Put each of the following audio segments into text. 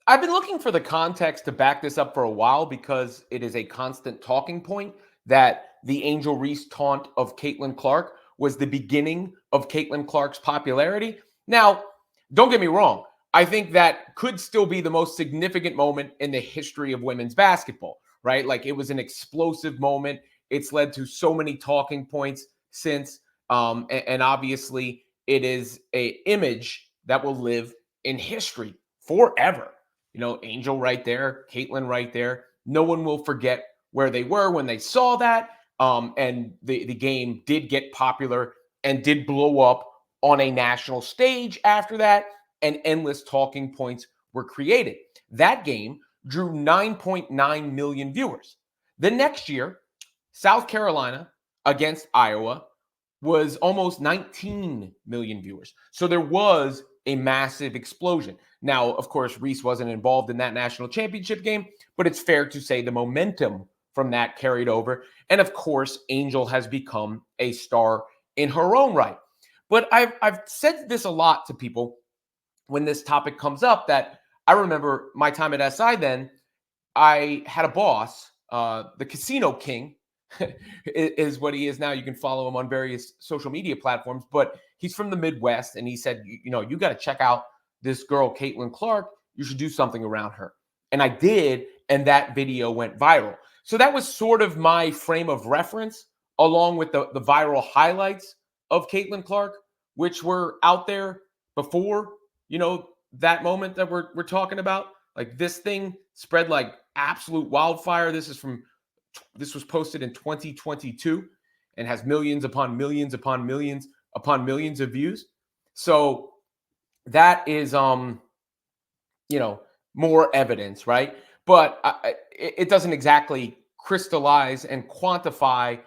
I've been looking for the context to back this up for a while because it is a constant talking point that the Angel Reese taunt of Caitlin Clark was the beginning of Caitlin Clark's popularity. Now, don't get me wrong. I think that could still be the most significant moment in the history of women's basketball, right? Like it was an explosive moment. It's led to so many talking points since, and obviously it is a image that will live in history forever. Angel right there, Caitlin right there. No one will forget where they were when they saw that. And the game did get popular and did blow up on a national stage after that, and endless talking points were created. That game drew 9.9 million viewers. The next year, South Carolina against Iowa was almost 19 million viewers. So there was a massive explosion. Now, of course, Reese wasn't involved in that national championship game, but it's fair to say the momentum from that carried over. And of course, Angel has become a star in her own right. But I've said this a lot to people when this topic comes up, that I remember my time at SI then. I had a boss, the Casino King, is what he is now. You can follow him on various social media platforms, but he's from the Midwest, and he said, you got to check out this girl, Caitlin Clark. You should do something around her. And I did, and that video went viral. So that was sort of my frame of reference, along with the viral highlights of Caitlin Clark, which were out there before, that moment that we're talking about. Like this thing spread like absolute wildfire. This was posted in 2022 and has millions upon millions upon millions upon millions of views. So that is more evidence, right? But it doesn't exactly crystallize and quantify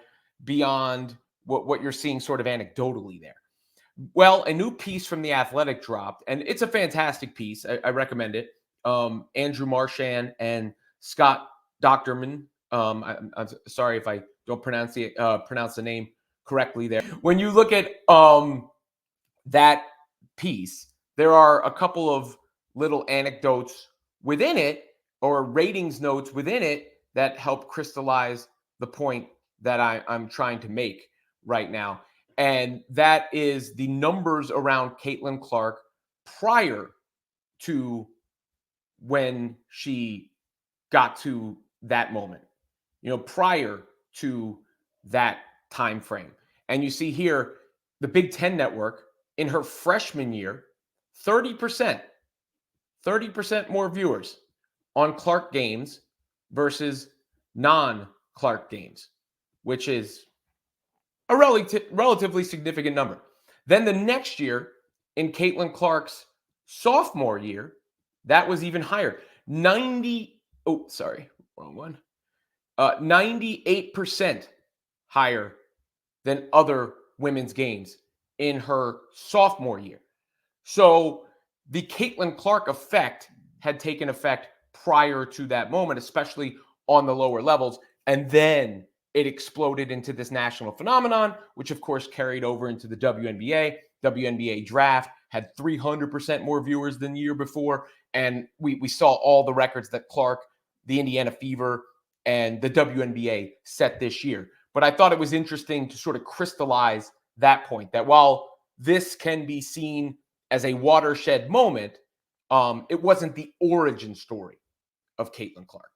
beyond what you're seeing sort of anecdotally there. Well, a new piece from The Athletic dropped, and it's a fantastic piece. I recommend it. Andrew Marchand and Scott Docterman. I'm sorry if I don't pronounce the name correctly there. When you look at that piece, there are a couple of little anecdotes within it, or ratings notes within it, that help crystallize the point that I'm trying to make right now. And that is the numbers around Caitlin Clark prior to when she got to that moment, prior to that time frame. And you see here, the Big Ten Network in her freshman year, 30% more viewers on Clark games versus non-Clark games, which is a relatively significant number. Then the next year, in Caitlin Clark's sophomore year, that was even higher. 98% higher than other women's games in her sophomore year. So the Caitlin Clark effect had taken effect prior to that moment, especially on the lower levels. And then it exploded into this national phenomenon, which of course carried over into the WNBA. WNBA draft had 300% more viewers than the year before. And we saw all the records that Clark, the Indiana Fever, and the WNBA set this year. But I thought it was interesting to sort of crystallize that point, that while this can be seen as a watershed moment, it wasn't the origin story of Caitlin Clark.